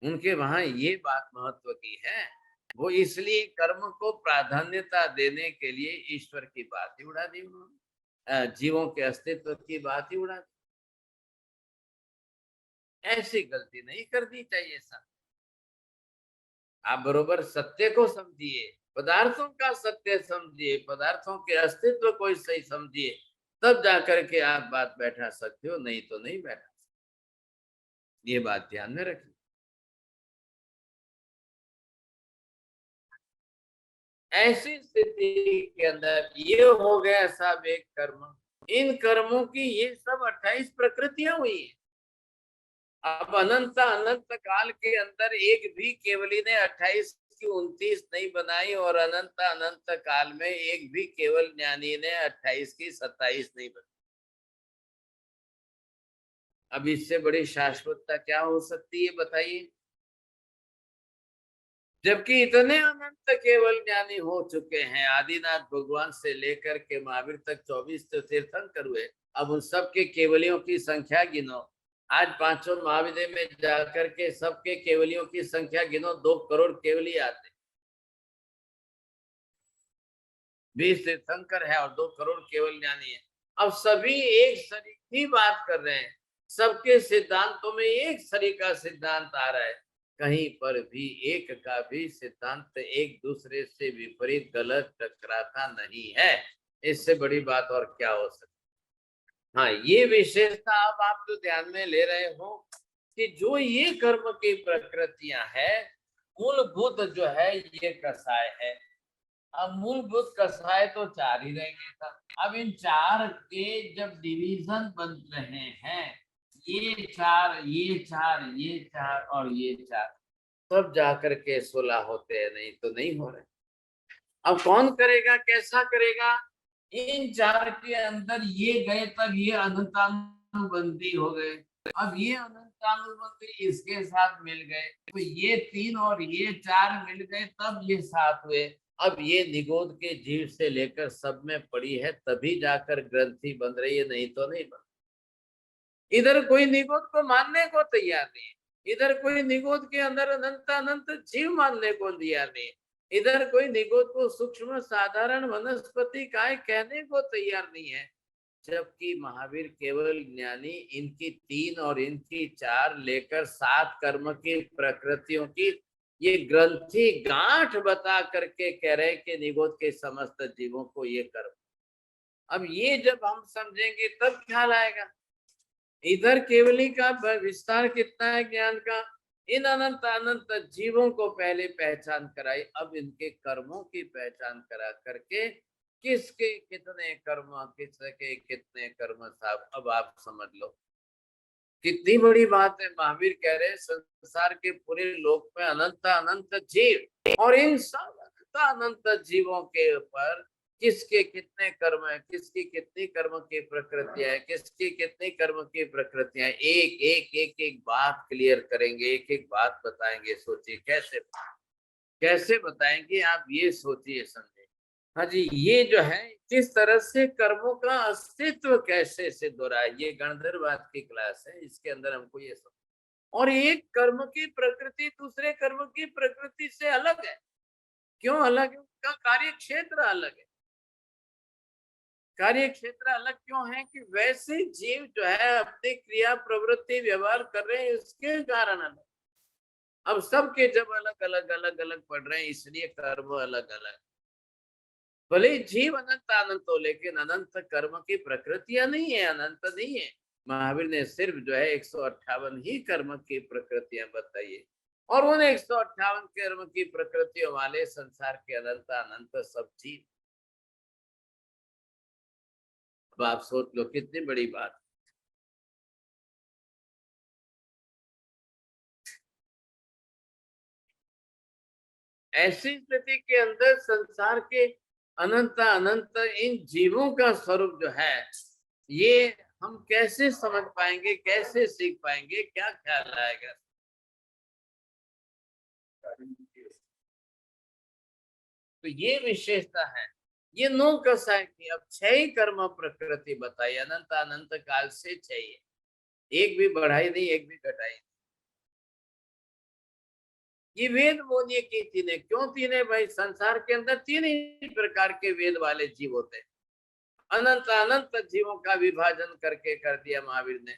उनके वहां ये बात महत्व की है। वो इसलिए कर्म को प्राधान्यता देने के लिए ईश्वर की बात ही उड़ा दी उन्होंने, जीवों के अस्तित्व की बात ही उड़ा दी। ऐसी गलती नहीं करनी चाहिए साहब। आप बरोबर सत्य को समझिए, पदार्थों का सत्य समझिए, पदार्थों के अस्तित्व को सही समझिए, तब जाकर के आप बात बैठा सकते हो, नहीं तो नहीं बैठा सकते। ये बात ध्यान में रखिए। ऐसी स्थिति के अंदर ये हो गया साहब एक कर्म, इन कर्मों की ये सब 28 प्रकृतियां हुई है। अब अनंत अनंत काल के अंदर एक भी केवली ने 28 की 29 नहीं बनाई, और अनंत अनंत काल में एक भी केवल ज्ञानी ने 28 की 27 नहीं बनाई। अब इससे बड़ी शाश्वतता क्या हो सकती है बताइए? जबकि इतने अनंत केवल ज्ञानी हो चुके हैं, आदिनाथ भगवान से लेकर के महावीर तक 24 तीर्थंकर हुए। अब उन सबके केवलियों की संख्या गिनो। आज पांचों महाविद्य में जाकर के सबके केवलियों की संख्या गिनो, 2 करोड़ केवली आते। 20 तीर्थंकर है और 2 करोड़ केवल ज्ञानी है। अब सभी एक सरी की बात कर रहे हैं, सबके सिद्धांतों में एक सरी का सिद्धांत आ रहा है। कहीं पर भी एक का भी सिद्धांत एक दूसरे से विपरीत गलत टकराता नहीं है। इससे बड़ी बात और क्या हो सकती? हाँ, ये विशेषता अब आप जो ध्यान में ले रहे हो कि जो ये कर्म की प्रकृतियां है, मूलभूत जो है ये कसाय है। अब मूलभूत कसाय तो 4 ही रहेंगे। अब इन 4 के जब डिवीजन बन रहे हैं, ये 4, ये 4, ये 4 और ये 4, तब जाकर के 16 होते हैं, नहीं तो नहीं हो रहे। अब कौन करेगा, कैसा करेगा? इन 4 के अंदर ये गए तब ये अनंतानुबंधी हो गए। अब ये अनंतानुबंधी इसके साथ मिल गए, तो ये 3 और ये 4 मिल गए, तब ये 7 हुए। अब ये निगोद के जीव से लेकर सब में पड़ी है, तभी जाकर ग्रंथि बन रही है, नहीं तो नहीं बन। इधर कोई निगोद को मानने को तैयार नहीं, इधर कोई निगोद के अंदर अनंत अनंत जीव मानने को तैयार नहीं, इधर कोई निगोद को सूक्ष्म साधारण वनस्पति काय कहने को तैयार नहीं है। जबकि महावीर केवल ज्ञानी इनकी 3 और इनकी 4 लेकर 7 कर्म की प्रकृतियों की ये ग्रंथि गांठ बता करके कह रहे कि निगोद के समस्त जीवों को ये कर्म। अब ये जब हम समझेंगे तब ख्याल आएगा इधर केवली का विस्तार कितना है ज्ञान का। इन अनंत अनंत जीवों को पहले पहचान कराई, अब इनके कर्मों की पहचान करा करके किसके कितने कर्म, किसके कितने कर्म साहब, अब आप समझ लो कितनी बड़ी बात है। महावीर कह रहे हैं संसार के पूरे लोक में अनंत अनंत जीव, और इन सब अनंत जीवों के ऊपर किसके कितने कर्म है, किसकी कितनी कर्म की प्रकृतियां है, किसकी कितनी कर्म की प्रकृतियां, एक एक एक एक बात क्लियर करेंगे, एक एक बात बताएंगे। सोचिए कैसे बताएंगे आप, ये सोचिए समझे। हाँ जी, ये जो है किस तरह से कर्मों का अस्तित्व कैसे सिद्ध हो रहा है, ये गणधरवाद की क्लास है, इसके अंदर हमको ये सब। और एक कर्म की प्रकृति दूसरे कर्म की प्रकृति से अलग है। क्यों अलग है? उनका कार्य क्षेत्र अलग है। कार्य क्षेत्र अलग क्यों है? कि वैसे जीव जो है अपनी क्रिया प्रवृत्ति व्यवहार कर रहे हैं, इसके कारण अलग। अब सबके जब अलग अलग पढ़ रहे हैं, इसलिए कर्म अलग अलग। भले जीव अनंत अनंत हो, लेकिन अनंत कर्म की प्रकृतियां नहीं है, अनंत नहीं है। महावीर ने सिर्फ जो है 158 ही कर्म की प्रकृतियां बताई है, और उन 158 कर्म की प्रकृतियों वाले संसार के अनंत अनंत सब जीव। अब आप सोच लो कितनी बड़ी बात। ऐसी स्थिति के अंदर संसार के अनंत अनंत इन जीवों का स्वरूप जो है, ये हम कैसे समझ पाएंगे, कैसे सीख पाएंगे, क्या ख्याल आएगा? तो ये विशेषता है, ये नो कसा है कि अब 6 कर्म प्रकृति बताई, अनंत अनंत काल से 6, एक भी बढ़ाई नहीं, एक भी घटाई नहीं। ये वेद बोलिए कि 3 है। क्यों 3 है भाई? संसार के अंदर 3 ही प्रकार के वेद वाले जीव होते हैं। अनंत अनंत जीवों का विभाजन करके कर दिया महावीर ने।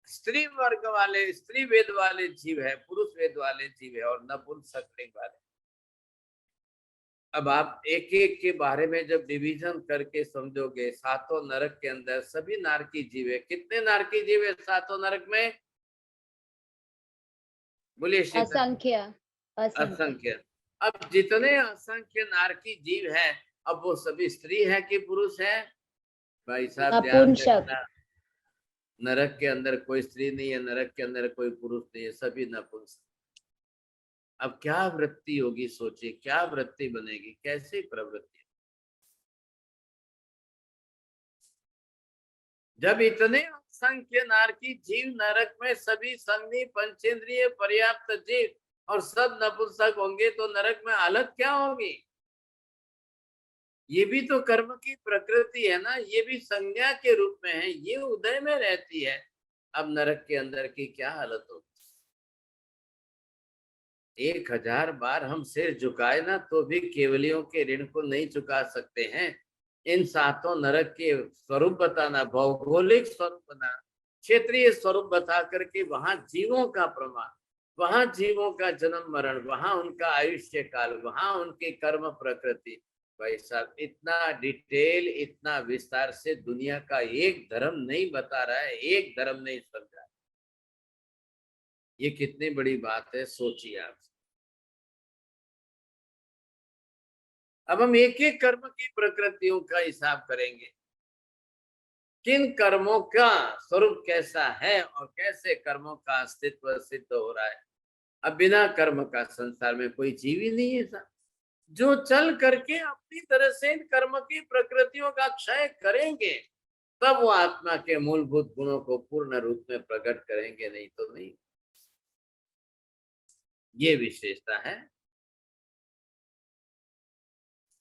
स्त्री वर्ग वाले, स्त्री वेद वाले जीव है, पुरुष वेद वाले जीव है, और नपुंसक लिंग वाले। अब आप एक एक के बारे में जब डिवीजन करके समझोगे, 7 नरक के अंदर सभी नारकी जीव है। कितने नारकी जीव है 7 नरक में? बोलिए शीतल। असंख्य। असंख्य। अब जितने असंख्य नारकी जीव है, अब वो सभी स्त्री है कि पुरुष है? भाई साहब ध्यान रखना, नरक के अंदर कोई स्त्री नहीं है, नरक के अंदर कोई पुरुष नहीं है, सभी नपुंसक। अब क्या वृत्ति होगी, सोचिए, क्या वृत्ति बनेगी, कैसी प्रवृत्ति? जब इतने असंख्य नारकी जीव नरक में, सभी संगी पंचेंद्रिय पर्याप्त जीव और सब नपुंसक होंगे, तो नरक में हालत क्या होगी? ये भी तो कर्म की प्रकृति है ना, ये भी संज्ञा के रूप में है, ये उदय में रहती है। अब नरक के अंदर की क्या हालत होगी? 1000 बार हम सिर झुकाए ना, तो भी केवलियों के ऋण को नहीं चुका सकते हैं। इन 7 नरक के स्वरूप बताना, भौगोलिक स्वरूप बना, क्षेत्रीय स्वरूप बता करके वहां जीवों का प्रमाण, वहां जीवों का जन्म मरण, वहां उनका आयुष्य काल, वहां उनके कर्म प्रकृति। भाई साहब, इतना डिटेल, इतना विस्तार से दुनिया का एक धर्म नहीं बता रहा है, एक धर्म नहीं समझा। ये कितनी बड़ी बात है, सोचिए आप। अब हम एक एक कर्म की प्रकृतियों का हिसाब करेंगे, किन कर्मों का स्वरूप कैसा है और कैसे कर्मों का अस्तित्व सिद्ध हो रहा है। अब बिना कर्म का संसार में कोई जीव ही नहीं है साहब। जो चल करके अपनी तरह से इन कर्म की प्रकृतियों का क्षय करेंगे, तब वो आत्मा के मूलभूत गुणों को पूर्ण रूप में प्रकट करेंगे, नहीं तो नहीं। ये विशेषता है।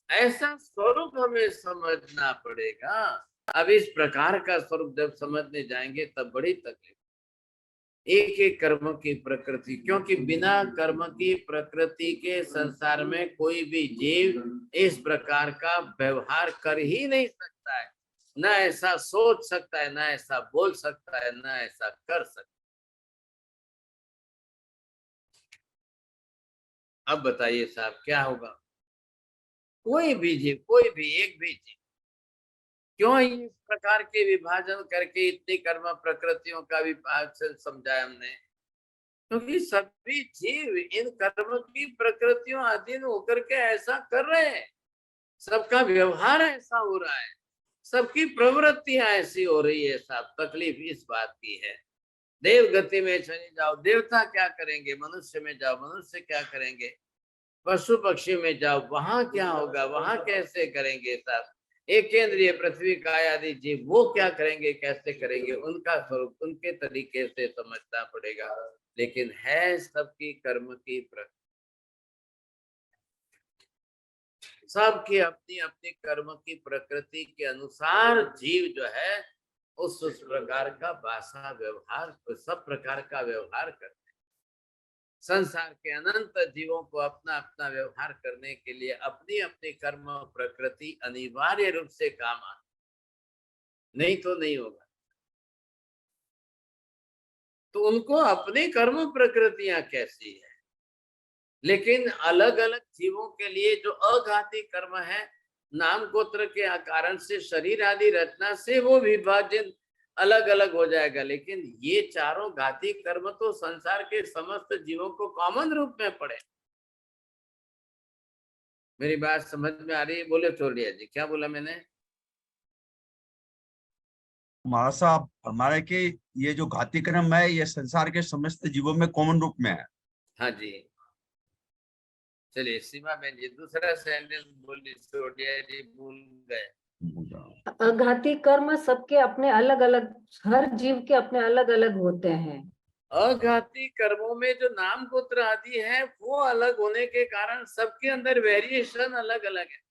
ऐसा स्वरूप हमें समझना पड़ेगा। अब इस प्रकार का स्वरूप जब समझने जाएंगे तब बड़ी तकलीफ। एक एक कर्म की प्रकृति, क्योंकि बिना कर्म की प्रकृति के संसार में कोई भी जीव इस प्रकार का व्यवहार कर ही नहीं सकता है, ना ऐसा सोच सकता है, ना ऐसा बोल सकता है, ना ऐसा कर सकता है। अब बताइए साहब क्या होगा? कोई भी जीव, कोई भी एक भी जीव, क्यों इस प्रकार के विभाजन करके इतनी कर्म प्रकृतियों का विभाजन समझाया हमने? क्योंकि सभी जीव इन कर्म की प्रकृतियों अधीन होकर के ऐसा कर रहे हैं, सबका व्यवहार ऐसा हो रहा है, सबकी प्रवृत्तियां ऐसी हो रही है साहब। तकलीफ इस बात की है। देव गति में चले जाओ, देवता क्या करेंगे? मनुष्य में जाओ, मनुष्य क्या करेंगे? पशु पक्षी में जाओ, वहां क्या होगा? वहां कैसे करेंगे साहब? एक केंद्रीय पृथ्वी का आदि जीव, वो क्या करेंगे, कैसे करेंगे? उनका स्वरूप उनके तरीके से समझना पड़ेगा। लेकिन है सबकी कर्म की प्रकृति, सबकी अपनी अपनी कर्म की प्रकृति के अनुसार जीव जो है उस प्रकार का भाषा व्यवहार, सब प्रकार का व्यवहार करते हैं। संसार के अनंत जीवों को अपना अपना व्यवहार करने के लिए अपनी अपनी कर्म प्रकृति अनिवार्य रूप से काम आती, नहीं तो नहीं होगा। तो उनको अपनी कर्म प्रकृतियां कैसी है, लेकिन अलग अलग जीवों के लिए जो अघाती कर्म है, नाम गोत्र के कारण से शरीर आदि रचना से वो विभाजन अलग अलग हो जाएगा, लेकिन ये चारों घाती कर्म तो संसार के समस्त जीवों को कॉमन रूप में पड़े। मेरी बात समझ में आ रही है? बोले चोलिया जी, क्या बोला मैंने? महाराज साहब हमारे के ये जो घाती कर्म है ये संसार के समस्त जीवों में कॉमन रूप में है। हाँ जी, चलिए सीमा बहन जी दूसरा सेंटेंस बोलिए, चोटिया जी भूल गए। अघाती कर्म सबके अपने अलग अलग, हर जीव के अपने अलग अलग होते हैं। अघाती कर्मों में जो नाम गोत्र आदि है वो अलग होने के कारण सबके अंदर वेरिएशन अलग अलग है।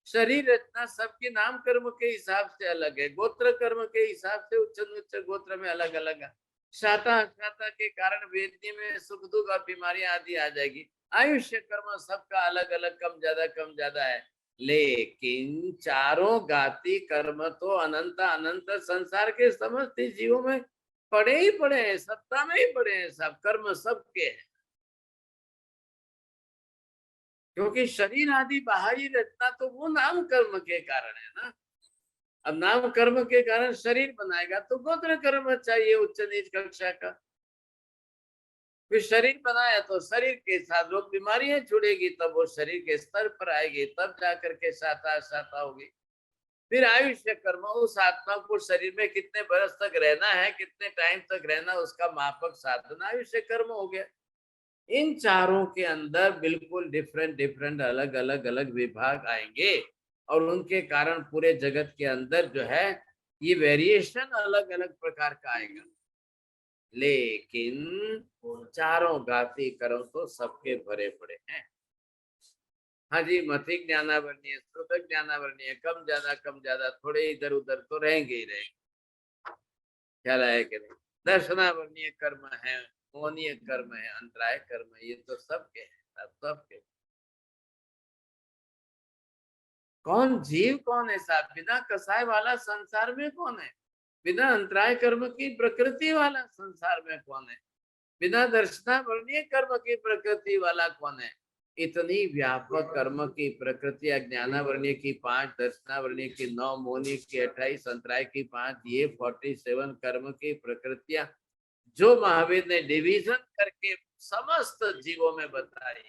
शरीर रचना सबके नाम कर्म के हिसाब से अलग है, गोत्र कर्म के हिसाब से उच्च नीच गोत्र में अलग अलग है। शाता अशाता के कारण वेदनी में सुख दुख और बीमारियां आदि आ जाएगी। आयुष्य कर्म सबका अलग अलग कम ज्यादा है, लेकिन चारों घाती कर्म तो अनंत अनंत संसार के समस्त जीवों में पड़े ही पड़े हैं, सत्ता में ही पड़े हैं, सब कर्म सबके हैं। क्योंकि शरीर आदि बाहरी रचना तो वो नाम कर्म के कारण है ना। अब नाम कर्म के कारण शरीर बनाएगा तो गोत्र कर्म चाहिए उच्च नीच कक्षा का। फिर शरीर बनाया तो शरीर के साथ रोग बीमारियां छुड़ेगी, तब वो शरीर के स्तर पर आएगी, तब जाकर के शाता शाता होगी। फिर आयुष्य कर्म, उस आत्मा को शरीर में कितने बरस तक रहना है, कितने टाइम तक रहना, उसका मापक साधन आयुष्य कर्म हो गया। इन चारों के अंदर बिल्कुल डिफरेंट अलग अलग विभाग आएंगे और उनके कारण पूरे जगत के अंदर जो है ये वेरिएशन अलग अलग प्रकार का आएगा, लेकिन चारों घाती कर्म तो सबके भरे पड़े हैं। हाँ जी, मथिक ज्ञानावरणीय, श्रुतक ज्ञानावरणीय, कम ज्यादा थोड़े इधर उधर तो रहेंगे ही रहेंगे, ख्याल आया कि नहीं? दर्शनावरणीय कर्म है, मोहनीय कर्म है, अंतराय कर्म है, ये तो सबके हैं, सबके। कौन जीव कौन है साहब? बिना कसाय वाला संसार में कौन है? बिना अंतराय कर्म की प्रकृति वाला संसार में कौन है? बिना दर्शनावरणीय कर्म की प्रकृति वाला कौन है? इतनी व्यापक कर्म की प्रकृति, ज्ञानावरणीय की 5, दर्शनावरणीय की 9, मोहनीय की 28, अंतराय की 5, ये 47 कर्म की प्रकृतियां जो महावीर ने डिवीजन करके समस्त जीवों में बताई।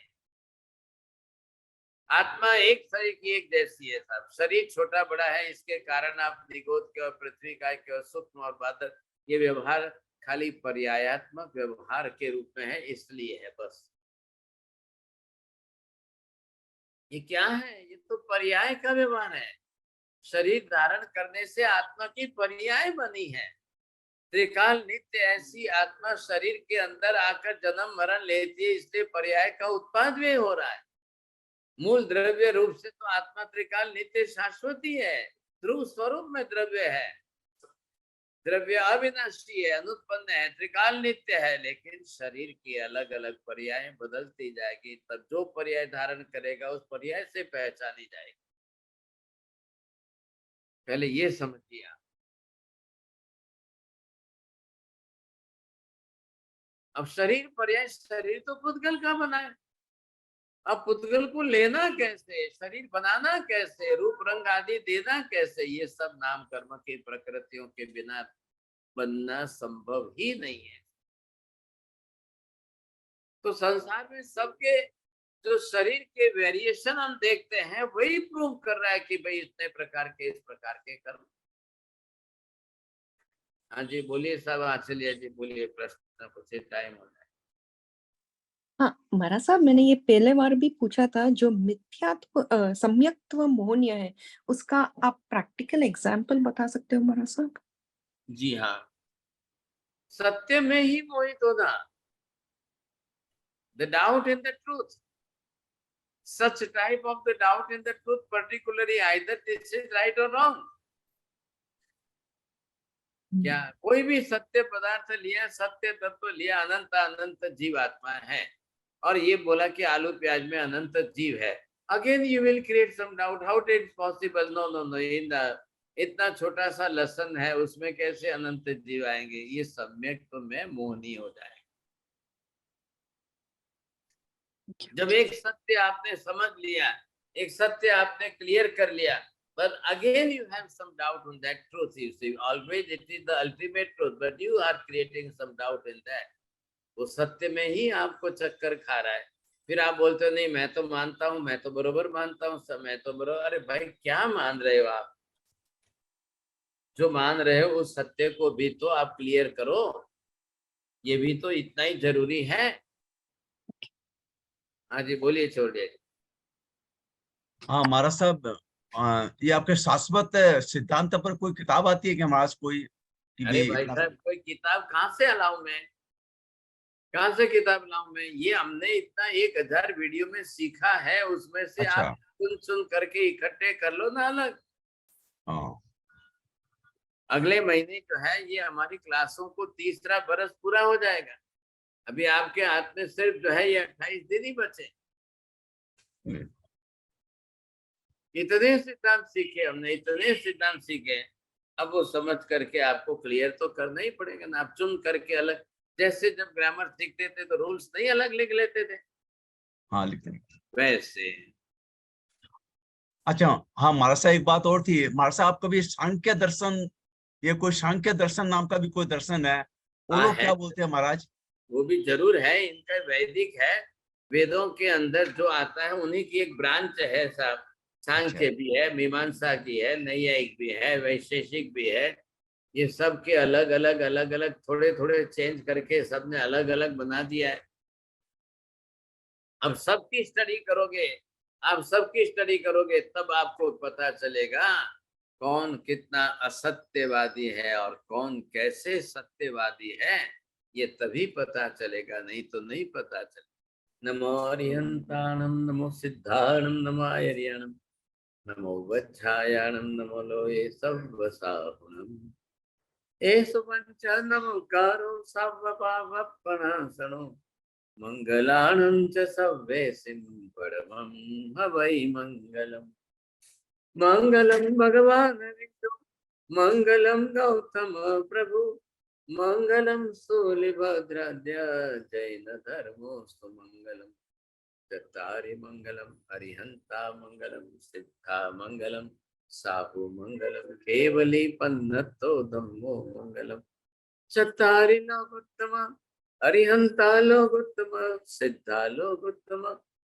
आत्मा एक शरीर की एक जैसी है साहब। शरीर छोटा बड़ा है, इसके कारण आप निगोद के और पृथ्वी काय के और सूक्ष्म और बादल, ये व्यवहार खाली पर्यायात्मक व्यवहार के रूप में है, इसलिए है बस। ये क्या है? ये तो पर्याय का व्यवहार है। शरीर धारण करने से आत्मा की पर्याय बनी है। त्रिकाल नित्य ऐसी आत्मा शरीर के अंदर आकर जन्म मरण लेती है, इसलिए पर्याय का उत्पाद भी हो रहा है। मूल द्रव्य रूप से तो आत्मा त्रिकाल नित्य शाश्वती है, ध्रुव स्वरूप में द्रव्य है। द्रव्य अविनाशी है, अनुत्पन्न है, त्रिकाल नित्य है, लेकिन शरीर की अलग अलग पर्याय बदलती जाएगी, तब जो पर्याय धारण करेगा उस पर्याय से पहचानी जाएगी। पहले ये समझिए आप। अब शरीर पर्याय, शरीर तो पुद्गल का बना है, अब पुद्गल को लेना कैसे, शरीर बनाना कैसे, रूप रंग आदि देना कैसे, ये सब नाम कर्म की प्रकृतियों के बिना बनना संभव ही नहीं है। तो संसार में सबके जो शरीर के वेरिएशन हम देखते हैं वही प्रूव कर रहा है कि भाई इतने प्रकार के, इस प्रकार के कर्म। हाँ जी बोलिए साहब, आचलिया जी बोलिए, प्रश्न पूछे, टाइम हो जाए। हाँ महाराज साहब, मैंने ये पहले बार भी पूछा था, जो मिथ्यात्व सम्यक्त्व मोहनीय है, उसका आप प्रैक्टिकल एग्जाम्पल बता सकते हो महाराज साहब? जी हाँ, सत्य में ही मोहित होना, the doubt in the truth, such type of the doubt in the truth, particularly either this is right or wrong। क्या कोई भी सत्य पदार्थ लिया, सत्य तत्व लिया, अनंत अनंत जीव आत्मा है, और ये बोला कि आलू प्याज में अनंत जीव है, again you will create some doubt, how it is possible, no no no, in the इतना छोटा सा लसन है उसमें कैसे अनंत जीव आएंगे? ये सम्यक तो में मोहनी हो जाए। जब एक सत्य आपने समझ लिया एक सत्य आपने क्लियर कर लिया, but again you have some doubt on that truth. You see, always it is the ultimate truth, but you are creating some doubt in that. वो सत्य में ही आपको चक्कर खा रहा है। फिर आप बोलते हो नहीं मैं तो मानता हूँ, मैं तो बरोबर मानता हूँ, सब मैं तो बरोबर। अरे भाई क्या मान रहे हो आप? जो मान रहे हो उस सत्य को भी तो आप क्लियर करो, ये भी तो इतना ही जरूरी है। हाँ जी बोलिए छोड़िए। हाँ महाराज साहब, ये आपके शाश्वत सिद्धांत पर कोई किताब आती है क्या महाराज? कोई कि अरे भी भाई इतना साहब कोई किताब कहाँ से लाऊं मैं? कहाँ से किताब लाऊं मैं? ये हमने इतना 1000 वीडियो में सीखा है, उसमें से अच्छा। आप सुन करके इकट्ठे कर लो ना अलग। हाँ अगले महीने जो है ये हमारी क्लासों को 3रा बरस पूरा हो जाएगा। अभी आपके हाथ में सिर्फ जो है ये 28 दिन ही बचे। इतने सिद्धांत सीखे हमने, इतने सिद्धांत सीखे, अब वो समझ करके आपको क्लियर तो करना ही पड़ेगा ना। आप चुन करके अलग, जैसे जब ग्रामर सीखते थे तो रूल्स नहीं अलग लिख लेते थे, हाँ लिखते हैं। वैसे। अच्छा हाँ महाराज साहब, एक बात और थी महाराज साहब, आपका भी सांख्य दर्शन, ये कोई सांख्य दर्शन नाम का भी कोई दर्शन है, वो हाँ लोग है, क्या बोलते हैं महाराज? वो भी जरूर है, इनका वैदिक है। वेदों के अंदर जो आता है उन्हीं की एक ब्रांच है साहब। सांख्य भी है, मीमांसा की है, नैयायिक भी है, वैशेषिक भी है। ये सब के अलग अलग अलग अलग थोड़े थोड़े चेंज करके सबने अलग अलग बना दिया है। अब सबकी स्टडी करोगे, आप सबकी स्टडी करोगे तब आपको पता चलेगा कौन कितना असत्यवादी है और कौन कैसे सत्यवादी है। ये तभी पता चलेगा, नहीं तो नहीं पता चलेगा। नमो अरिहंताणम, नमो सिद्धाणम, नमो आर्याणम, नमो वज्रायाणम, नमो लोये सव्वसाहुणम। एषु पंचनमकारो सर्वपापप्रणाशनो मंगलानं च सव्येसिं परमं हवै मंगलम्। मंगलम भगवान विष्णु, मंगलम गौतम प्रभु, मंगलम सूलिभद्राद्य जैन धर्मोस्तु मंगलम। चत्तारि मंगलम अरिहंता मंगलम, सिद्धा मंगलम, साहु मंगलम, केवली पन्नतो धम्मो मंगलम। चत्तारि लोकोत्तम, अरिहंता लोकोत्तम, सिद्धा लोकोत्तम,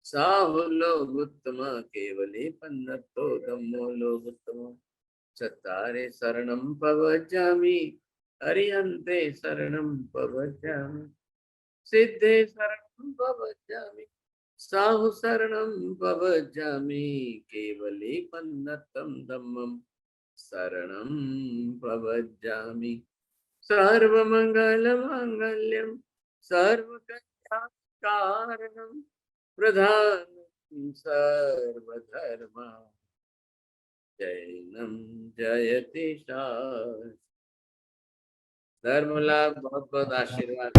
साहु लोकोत्तम, केवली पन्नतो धम्मो लोकोत्तम। चत्तारे शरणं पवज्जामि, अरिहन्ते शरणं पवज्जामि, सिद्धे शरणं पवज्जामि, साहु शरणं पवज्जामि, केवली पन्नतं धम्मं शरणं पवज्जामि। सर्वमंगलमांगल्यं सर्वकल्याणकारणं प्रधानं सर्वधर्म जैनं जयति शास्त्रम्। धर्म लाभ, बहुत बहुत आशीर्वाद।